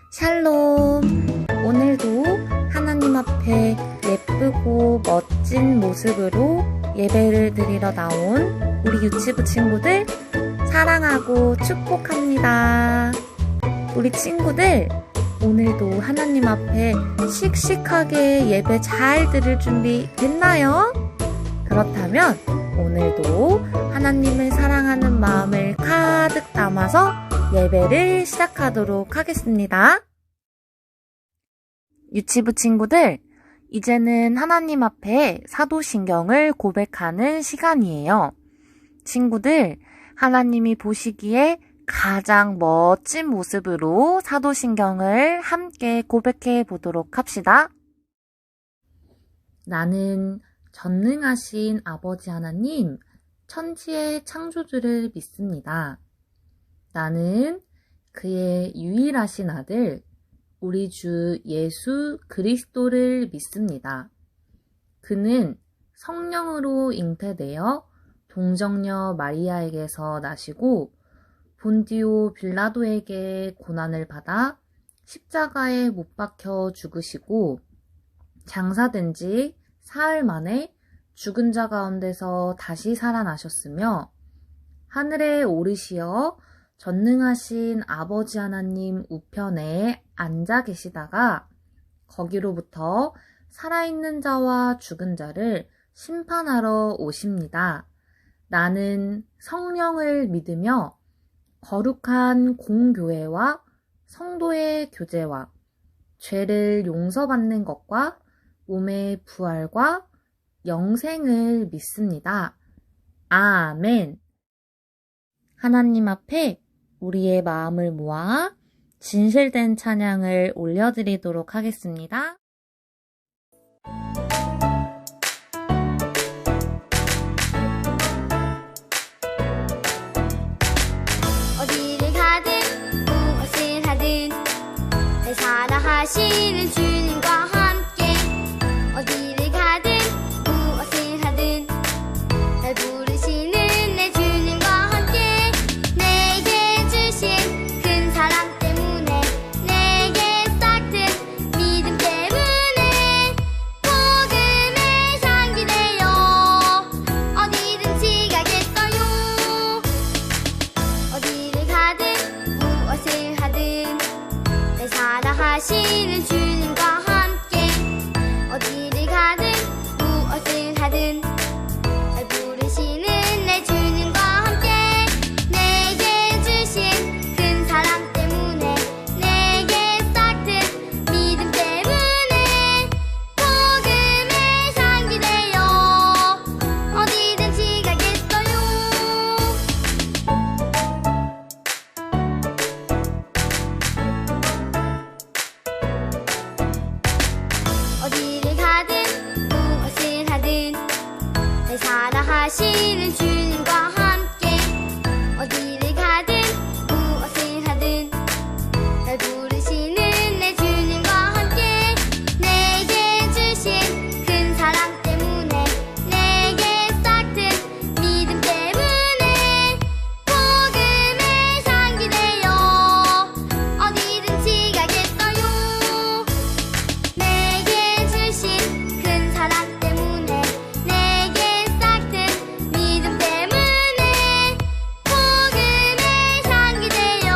샬롬! 오늘도 하나님 앞에 예쁘고 멋진 모습으로 예배를 드리러 나온 우리 유치부 친구들 사랑하고 축복합니다. 우리 친구들 오늘도 하나님 앞에 씩씩하게 예배 잘 드릴 준비 됐나요? 그렇다면 오늘도 하나님을 사랑하는 마음을 가득 담아서 예배를 시작하도록 하겠습니다. 유치부 친구들, 이제는 하나님 앞에 사도신경을 고백하는 시간이에요. 친구들, 하나님이 보시기에 가장 멋진 모습으로 사도신경을 함께 고백해 보도록 합시다. 나는 전능하신 아버지 하나님, 천지의 창조주를 믿습니다. 나는 그의 유일하신 아들, 우리 주 예수 그리스도를 믿습니다. 그는 성령으로 잉태되어 동정녀 마리아에게서 나시고 본디오 빌라도에게 고난을 받아 십자가에 못 박혀 죽으시고 장사된 지 사흘 만에 죽은 자 가운데서 다시 살아나셨으며 하늘에 오르시어 전능하신 아버지 하나님 우편에 앉아 계시다가 거기로부터 살아있는 자와 죽은 자를 심판하러 오십니다. 나는 성령을 믿으며 거룩한 공교회와 성도의 교제와 죄를 용서받는 것과 몸의 부활과 영생을 믿습니다. 아멘. 하나님 앞에 우리의 마음을 모아 진실된 찬양을 올려드리도록 하겠습니다. 어디를 가든 무엇을 하든 날 사랑하시는 주님과 함께 어디를 가든 무엇을 하든 날 부르시는 내 주님과 함께 내게 주신 큰 사랑 때문에 내게 싹튼 믿음 때문에 복음의 향기 내어 어디든지 가겠어요. 어디를 가든 무엇을 하든 날 사랑하시는 주님과 함께 어디를 가든 무엇을 하든 날 부르시는 내 주님과 함께 내게 주신 큰 사랑 때문에 내게 싹튼 믿음 때문에 복음의 향기 내어 어디든지 가겠어요. 어디를 가든 무엇을 하든 날 사랑하시는 주님과 함께 어디를 가든 무엇을 하든 날 부르시는 내 주님과 함께 내게 주신 큰 사랑 때문에 내게 싹튼 믿음 때문에 복음의 향기 내어 어디든지 가겠어요. 내게 주신 큰 사랑 때문에 내게 싹튼 믿음 때문에 복음의 향기 되어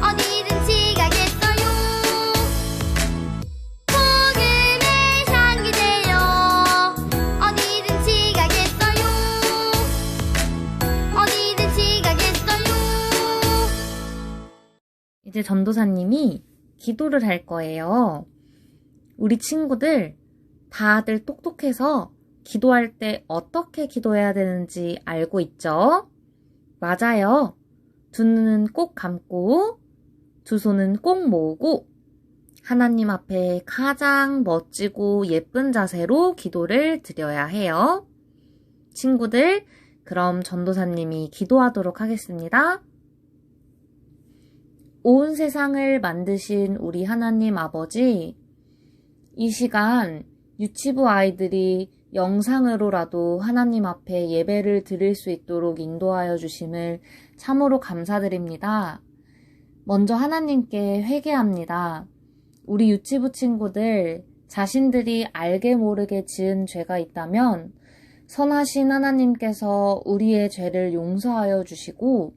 어디든지 가겠어요. 복음의 향기 되어 어디든지 가겠어요. 어디든지 가겠어요. 이제 전도사님이 기도를 할 거예요. 우리 친구들 다들 똑똑해서 기도할 때 어떻게 기도해야 되는지 알고 있죠? 맞아요. 두 눈은 꼭 감고 두 손은 꼭 모으고 하나님 앞에 가장 멋지고 예쁜 자세로 기도를 드려야 해요. 친구들, 그럼 전도사님이 기도하도록 하겠습니다. 온 세상을 만드신 우리 하나님 아버지, 이 시간 유치부 아이들이 영상으로라도 하나님 앞에 예배를 드릴 수 있도록 인도하여 주심을 참으로 감사드립니다. 먼저 하나님께 회개합니다. 우리 유치부 친구들 자신들이 알게 모르게 지은 죄가 있다면 선하신 하나님께서 우리의 죄를 용서하여 주시고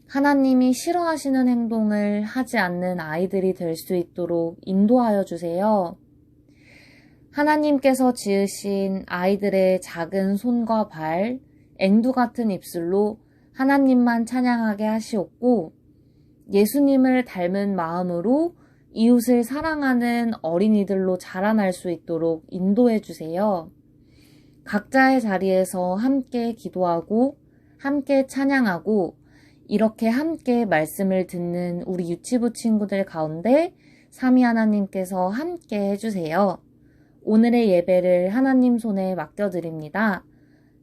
하나님이 싫어하시는 행동을 하지 않는 아이들이 될 수 있도록 인도하여 주세요. 하나님께서 지으신 아이들의 작은 손과 발, 앵두 같은 입술로 하나님만 찬양하게 하시옵고 예수님을 닮은 마음으로 이웃을 사랑하는 어린이들로 자라날 수 있도록 인도해 주세요. 각자의 자리에서 함께 기도하고 함께 찬양하고 이렇게 함께 말씀을 듣는 우리 유치부 친구들 가운데 삼위 하나님께서 함께 해주세요. 오늘의 예배를 하나님 손에 맡겨드립니다.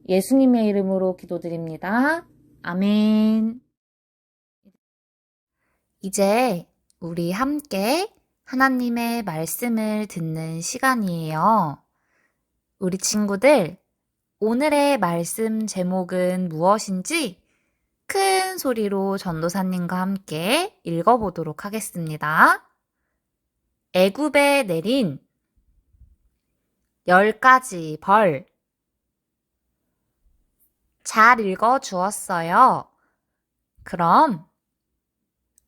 예수님의 이름으로 기도드립니다. 아멘. 이제 우리 함께 하나님의 말씀을 듣는 시간이에요. 우리 친구들, 오늘의 말씀 제목은 무엇인지 큰 소리로 전도사님과 함께 읽어보도록 하겠습니다. 애굽에 내린 10가지 벌. 잘 읽어주었어요. 그럼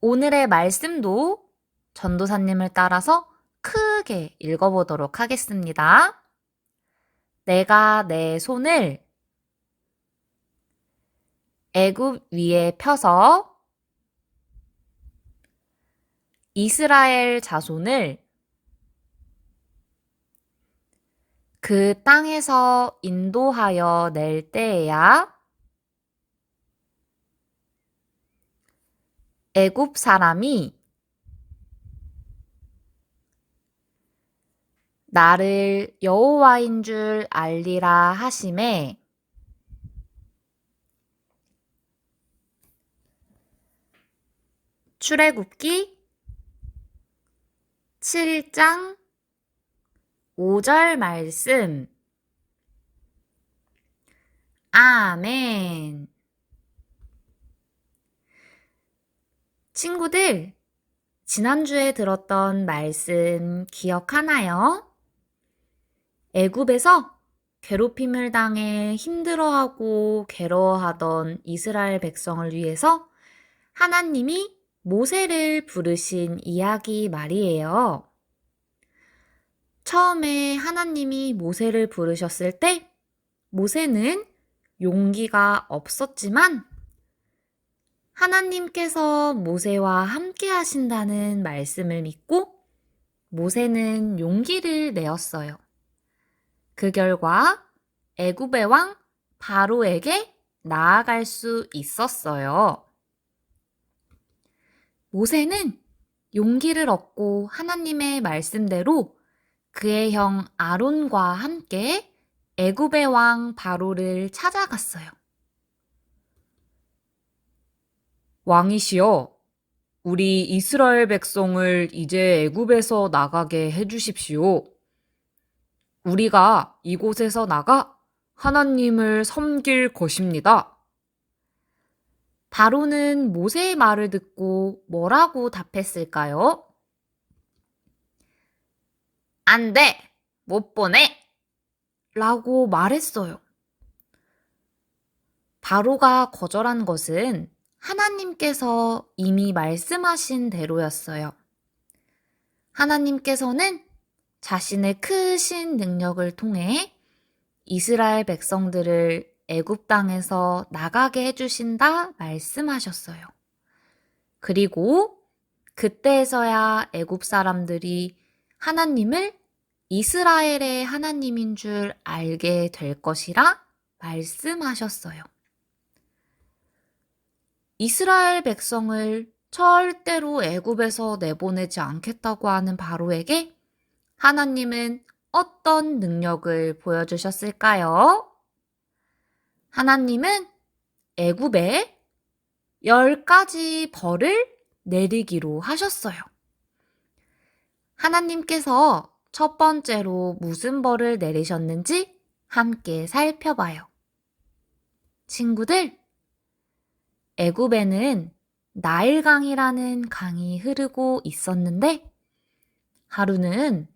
오늘의 말씀도 전도사님을 따라서 크게 읽어보도록 하겠습니다. 내가 내 손을 애굽 위에 펴서 이스라엘 자손을 그 땅에서 인도하여 낼 때에야 애굽 사람이 나를 여호와인 줄 알리라 하심에 출애굽기 7장 5절 말씀. 아멘. 친구들, 지난주에 들었던 말씀 기억하나요? 애굽에서 괴롭힘을 당해 힘들어하고 괴로워하던 이스라엘 백성을 위해서 하나님이 모세를 부르신 이야기 말이에요. 처음에 하나님이 모세를 부르셨을 때 모세는 용기가 없었지만 하나님께서 모세와 함께 하신다는 말씀을 믿고 모세는 용기를 내었어요. 그 결과 애굽의 왕 바로에게 나아갈 수 있었어요. 모세는 용기를 얻고 하나님의 말씀대로 그의 형 아론과 함께 애굽의 왕 바로를 찾아갔어요. 왕이시여, 우리 이스라엘 백성을 이제 애굽에서 나가게 해주십시오. 우리가 이곳에서 나가 하나님을 섬길 것입니다. 바로는 모세의 말을 듣고 뭐라고 답했을까요? 안 돼! 못 보내! 라고 말했어요. 바로가 거절한 것은 하나님께서 이미 말씀하신 대로였어요. 하나님께서는 자신의 크신 능력을 통해 이스라엘 백성들을 애굽 땅에서 나가게 해주신다 말씀하셨어요. 그리고 그때에서야 애굽 사람들이 하나님을 이스라엘의 하나님인 줄 알게 될 것이라 말씀하셨어요. 이스라엘 백성을 절대로 애굽에서 내보내지 않겠다고 하는 바로에게 하나님은 어떤 능력을 보여주셨을까요? 하나님은 애굽에 10가지 벌을 내리기로 하셨어요. 하나님께서 첫 번째로 무슨 벌을 내리셨는지 함께 살펴봐요. 친구들, 애굽에는 나일강이라는 강이 흐르고 있었는데 하루는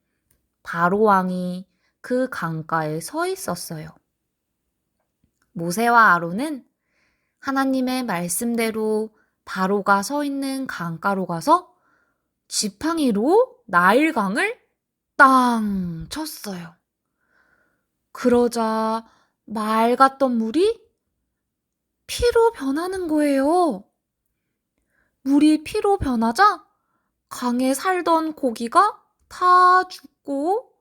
바로 왕이 그 강가에 서 있었어요. 모세와 아론은 하나님의 말씀대로 바로가 서 있는 강가로 가서 지팡이로 나일강을 땅 쳤어요. 그러자 맑았던 물이 피로 변하는 거예요. 물이 피로 변하자 강에 살던 고기가 다 죽고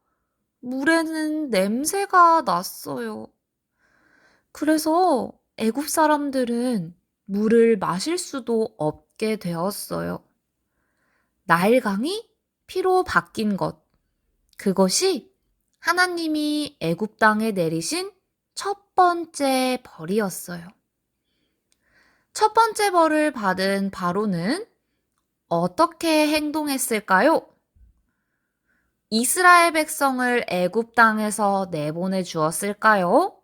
물에는 냄새가 났어요. 그래서 애굽 사람들은 물을 마실 수도 없게 되었어요. 나일강이 피로 바뀐 것, 그것이 하나님이 애굽 땅에 내리신 첫 번째 벌이었어요. 첫 번째 벌을 받은 바로는 어떻게 행동했을까요? 이스라엘 백성을 애굽 땅에서 내보내 주었을까요?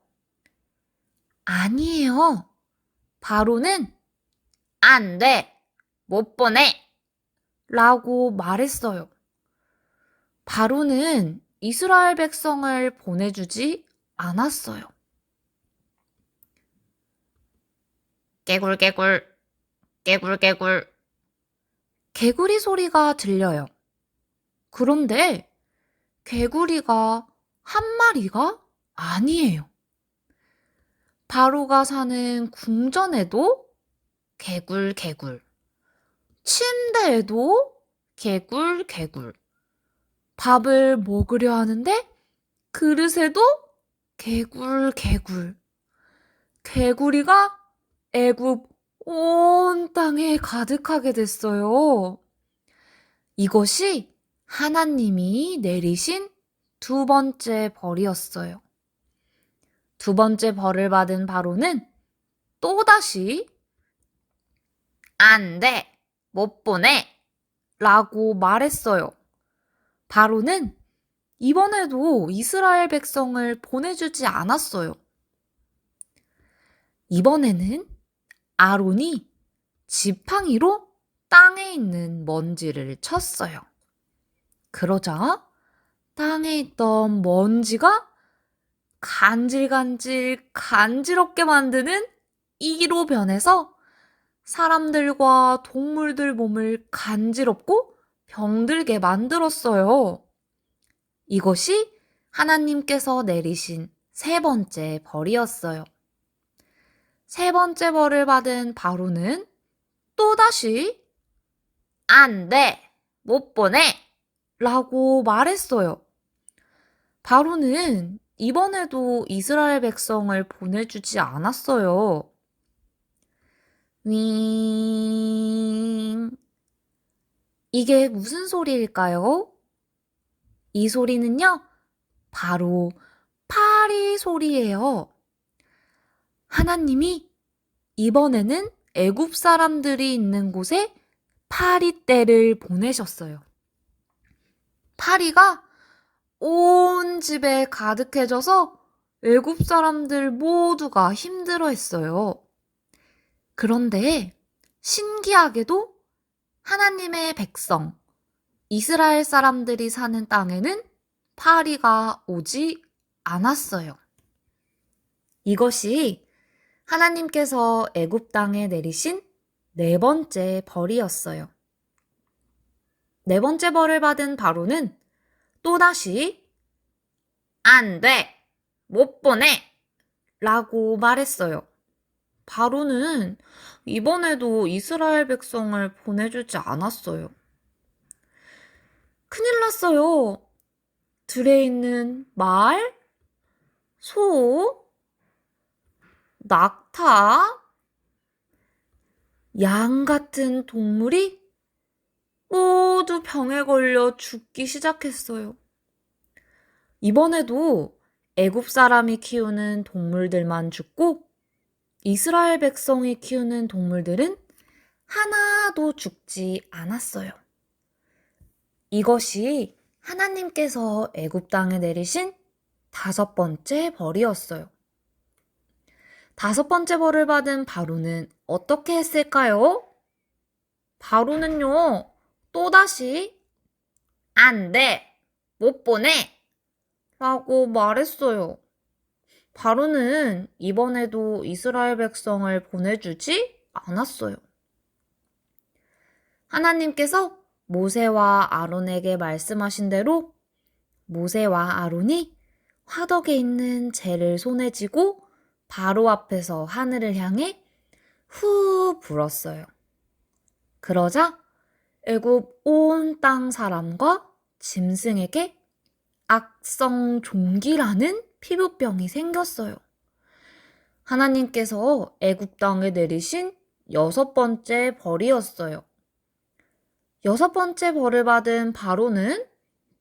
아니에요. 바로는 안 돼, 못 보내 라고 말했어요. 바로는 이스라엘 백성을 보내주지 않았어요. 깨굴깨굴, 깨굴깨굴. 개구리 소리가 들려요. 그런데 개구리가 한 마리가 아니에요. 바로가 사는 궁전에도 개굴개굴, 침대에도 개굴개굴, 밥을 먹으려 하는데 그릇에도 개굴개굴. 개구리가 애굽 온 땅에 가득하게 됐어요. 이것이 하나님이 내리신 두 번째 벌이었어요. 두 번째 벌을 받은 바로는 또다시 안 돼, 못 보내 라고 말했어요. 바로는 이번에도 이스라엘 백성을 보내주지 않았어요. 이번에는 아론이 지팡이로 땅에 있는 먼지를 쳤어요. 그러자 땅에 있던 먼지가 간질간질게 만드는 이로 변해서 사람들과 동물들 몸을 간지럽고 병들게 만들었어요. 이것이 하나님께서 내리신 세 번째 벌이었어요. 세 번째 벌을 받은 바로는 또다시 안 돼, 못 보내 라고 말했어요. 바로는 이번에도 이스라엘 백성을 보내주지 않았어요. 윙. 이게 무슨 소리일까요? 이 소리는요, 바로 파리 소리예요. 하나님이 이번에는 애굽 사람들이 있는 곳에 파리떼를 보내셨어요. 파리가 온 집에 가득해져서 애굽 사람들 모두가 힘들어했어요. 그런데 신기하게도 하나님의 백성, 이스라엘 사람들이 사는 땅에는 파리가 오지 않았어요. 이것이 하나님께서 애굽 땅에 내리신 네 번째 벌이었어요. 네 번째 벌을 받은 바로는 또다시 안 돼, 못 보내 라고 말했어요. 바로는 이번에도 이스라엘 백성을 보내주지 않았어요. 큰일 났어요. 들에 있는 말, 소, 낙타, 양 같은 동물이 모두 병에 걸려 죽기 시작했어요. 이번에도 애굽 사람이 키우는 동물들만 죽고 이스라엘 백성이 키우는 동물들은 하나도 죽지 않았어요. 이것이 하나님께서 애굽 땅에 내리신 다섯 번째 벌이었어요. 다섯 번째 벌을 받은 바로는 어떻게 했을까요? 바로는요, 또다시 안 돼, 못 보내 라고 말했어요. 바로는 이번에도 이스라엘 백성을 보내주지 않았어요. 하나님께서 모세와 아론에게 말씀하신 대로 모세와 아론이 화덕에 있는 재를 손에 쥐고 바로 앞에서 하늘을 향해 후 불었어요. 그러자 애굽 온 땅 사람과 짐승에게 악성 종기라는 피부병이 생겼어요. 하나님께서 애굽 땅에 내리신 6번째 벌이었어요. 6번째 벌을 받은 바로는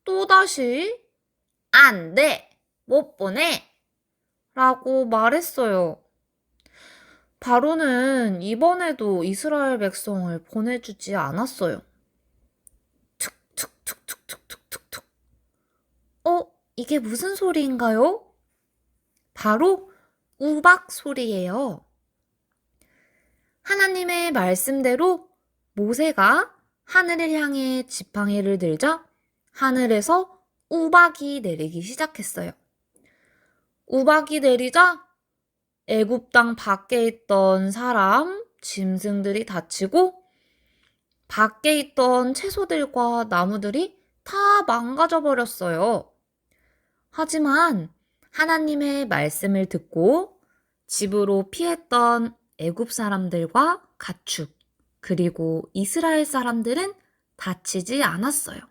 또다시 안 돼, 못 보내 라고 말했어요. 바로는 이번에도 이스라엘 백성을 보내주지 않았어요. 툭툭툭툭툭툭툭. 이게 무슨 소리인가요? 바로 우박 소리예요. 하나님의 말씀대로 모세가 하늘을 향해 지팡이를 들자 하늘에서 우박이 내리기 시작했어요. 우박이 내리자 애굽 땅 밖에 있던 사람, 짐승들이 다치고 밖에 있던 채소들과 나무들이 다 망가져 버렸어요. 하지만 하나님의 말씀을 듣고 집으로 피했던 애굽 사람들과 가축, 그리고 이스라엘 사람들은 다치지 않았어요.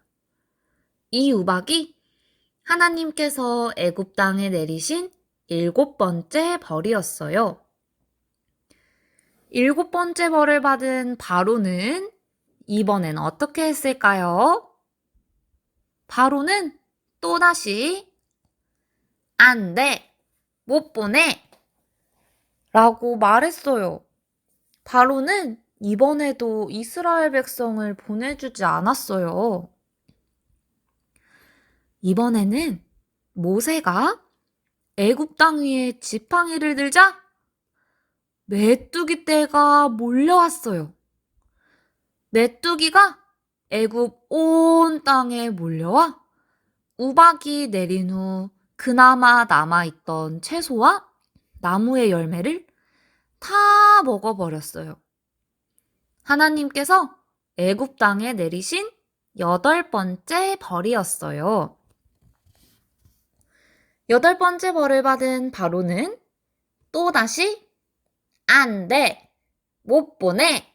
이 우박이 하나님께서 애굽 땅에 내리신 7번째 벌이었어요. 7번째 벌을 받은 바로는 이번엔 어떻게 했을까요? 바로는 또다시 안 돼, 못 보내 라고 말했어요. 바로는 이번에도 이스라엘 백성을 보내주지 않았어요. 이번에는 모세가 애굽 땅 위에 지팡이를 들자 메뚜기 떼가 몰려왔어요. 메뚜기가 애굽 온 땅에 몰려와 우박이 내린 후 그나마 남아있던 채소와 나무의 열매를 다 먹어버렸어요. 하나님께서 애굽 땅에 내리신 8번째 벌이었어요. 8번째 벌을 받은 바로는 또다시 안 돼, 못 보내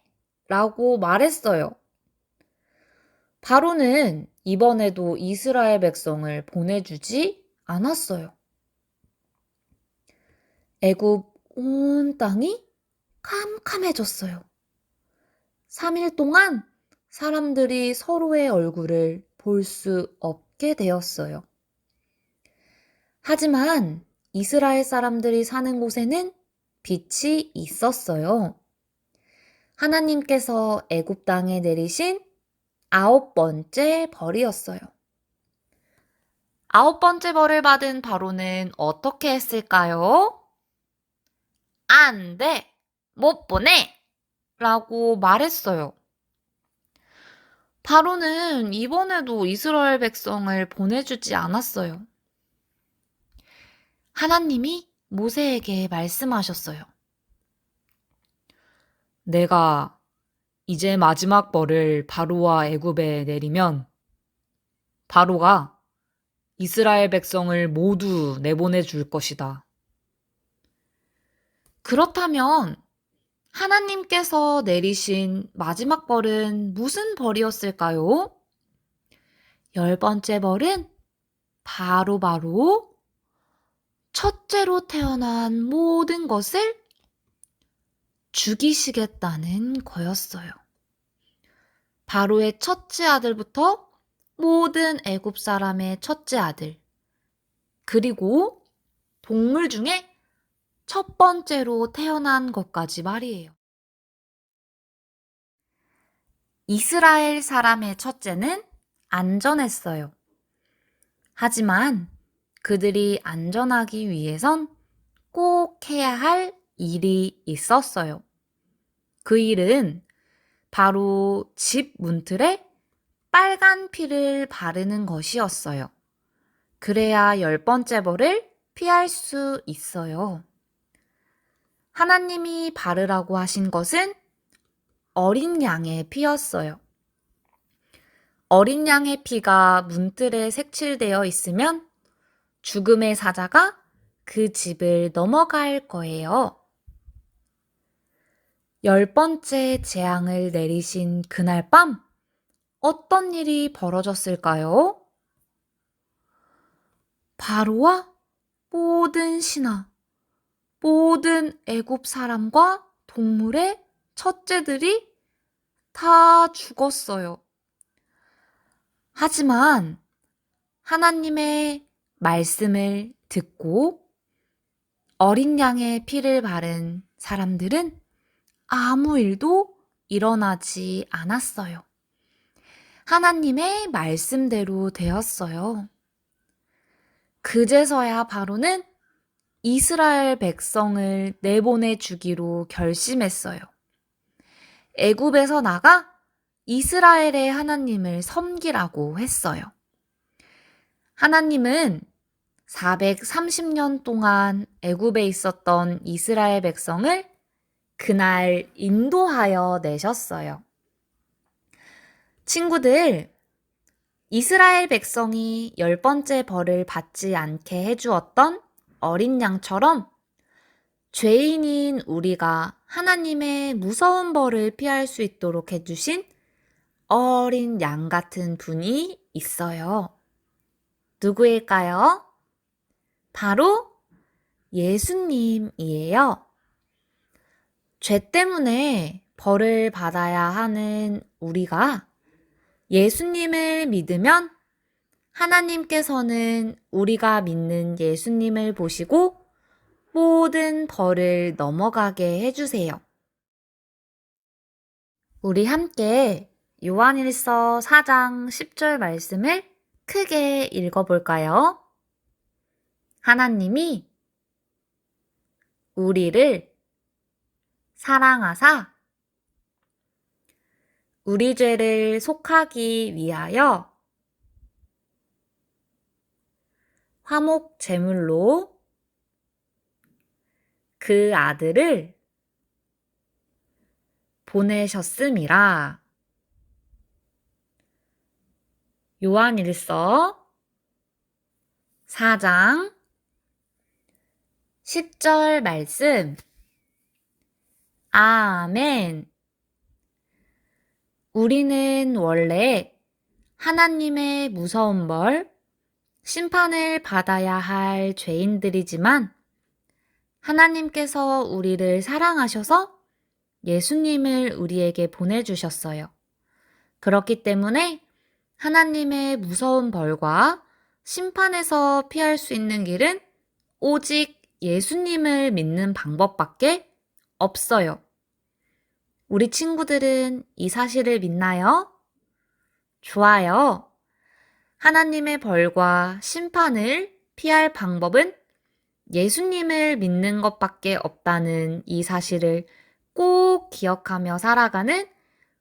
라고 말했어요. 바로는 이번에도 이스라엘 백성을 보내주지 않았어요. 애굽 온 땅이 캄캄해졌어요. 3일 동안 사람들이 서로의 얼굴을 볼 수 없게 되었어요. 하지만 이스라엘 사람들이 사는 곳에는 빛이 있었어요. 하나님께서 애굽 땅에 내리신 9번째 벌이었어요. 9번째 벌을 받은 바로는 어떻게 했을까요? 안 돼, 못 보내 라고 말했어요. 바로는 이번에도 이스라엘 백성을 보내주지 않았어요. 하나님이 모세에게 말씀하셨어요. 내가 이제 마지막 벌을 바로와 애굽에 내리면 바로가 이스라엘 백성을 모두 내보내 줄 것이다. 그렇다면 하나님께서 내리신 마지막 벌은 무슨 벌이었을까요? 10번째 벌은 바로 첫째로 태어난 모든 것을 죽이시겠다는 거였어요. 바로의 첫째 아들부터 모든 애굽 사람의 첫째 아들, 그리고 동물 중에 첫 번째로 태어난 것까지 말이에요. 이스라엘 사람의 첫째는 안전했어요. 하지만 그들이 안전하기 위해선 꼭 해야 할 일이 있었어요. 그 일은 바로 집 문틀에 빨간 피를 바르는 것이었어요. 그래야 10번째 벌을 피할 수 있어요. 하나님이 바르라고 하신 것은 어린 양의 피였어요. 어린 양의 피가 문틀에 색칠되어 있으면 죽음의 사자가 그 집을 넘어갈 거예요. 10번째 재앙을 내리신 그날 밤 어떤 일이 벌어졌을까요? 바로와 모든 신하, 모든 애굽 사람과 동물의 첫째들이 다 죽었어요. 하지만 하나님의 말씀을 듣고 어린 양의 피를 바른 사람들은 아무 일도 일어나지 않았어요. 하나님의 말씀대로 되었어요. 그제서야 바로는 이스라엘 백성을 내보내 주기로 결심했어요. 애굽에서 나가 이스라엘의 하나님을 섬기라고 했어요. 하나님은 430년 동안 애굽에 있었던 이스라엘 백성을 그날 인도하여 내셨어요. 친구들, 이스라엘 백성이 10번째 벌을 받지 않게 해주었던 어린 양처럼 죄인인 우리가 하나님의 무서운 벌을 피할 수 있도록 해주신 어린 양 같은 분이 있어요. 누구일까요? 바로 예수님이에요. 죄 때문에 벌을 받아야 하는 우리가 예수님을 믿으면 하나님께서는 우리가 믿는 예수님을 보시고 모든 벌을 넘어가게 해주세요. 우리 함께 요한일서 4장 10절 말씀을 크게 읽어볼까요? 하나님이 우리를 사랑하사 우리 죄를 속하기 위하여 화목 제물로 그 아들을 보내셨음이라. 요한일서 4장 10절 말씀. 아멘. 우리는 원래 하나님의 무서운 벌, 심판을 받아야 할 죄인들이지만 하나님께서 우리를 사랑하셔서 예수님을 우리에게 보내주셨어요. 그렇기 때문에 하나님의 무서운 벌과 심판에서 피할 수 있는 길은 오직 예수님을 믿는 방법밖에 없어요. 우리 친구들은 이 사실을 믿나요? 좋아요. 하나님의 벌과 심판을 피할 방법은 예수님을 믿는 것밖에 없다는 이 사실을 꼭 기억하며 살아가는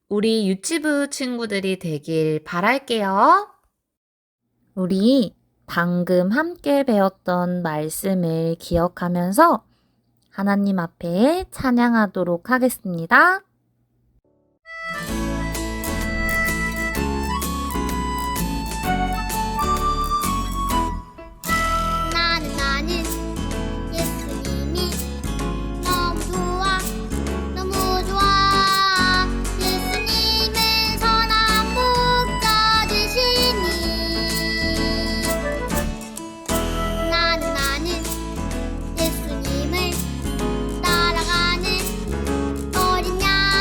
우리 유치부 친구들이 되길 바랄게요. 우리 방금 함께 배웠던 말씀을 기억하면서 하나님 앞에 찬양하도록 하겠습니다. 나는 예수님이 너무 좋아 너무 좋아 예수님은 선한 목자되시니 나는 예수님을 따라가는 어린 양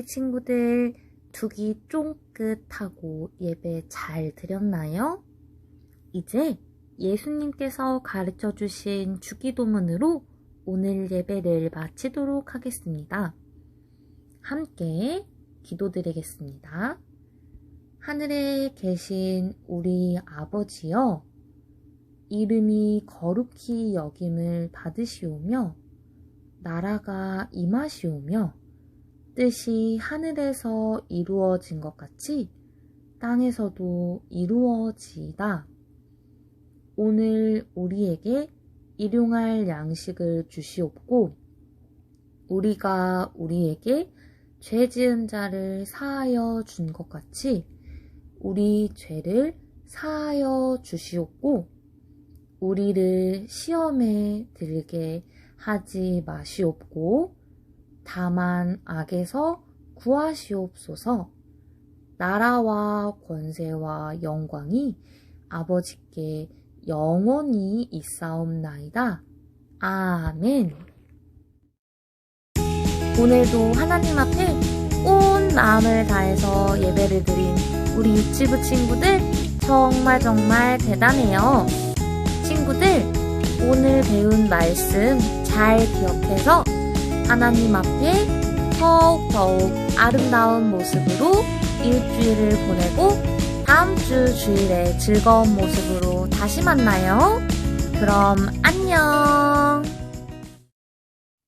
우리 친구들 두기 쫑긋하고 예배 잘 드렸나요? 이제 예수님께서 가르쳐 주신 주기도문으로 오늘 예배를 마치도록 하겠습니다. 함께 기도드리겠습니다. 하늘에 계신 우리 아버지여, 이름이 거룩히 여김을 받으시오며 나라가 임하시오며 뜻이 하늘에서 이루어진 것 같이 땅에서도 이루어지이다. 오늘 우리에게 일용할 양식을 주시옵고 우리가 우리에게 죄 지은 자를 사하여 준 것 같이 우리 죄를 사하여 주시옵고 우리를 시험에 들게 하지 마시옵고 다만 악에서 구하시옵소서. 나라와 권세와 영광이 아버지께 영원히 있사옵나이다. 아멘. 오늘도 하나님 앞에 온 마음을 다해서 예배를 드린 우리 유치부 친구들 정말 대단해요. 친구들, 오늘 배운 말씀 잘 기억해서 하나님 앞에 더욱 아름다운 모습으로 일주일을 보내고 다음 주 주일에 즐거운 모습으로 다시 만나요. 그럼 안녕.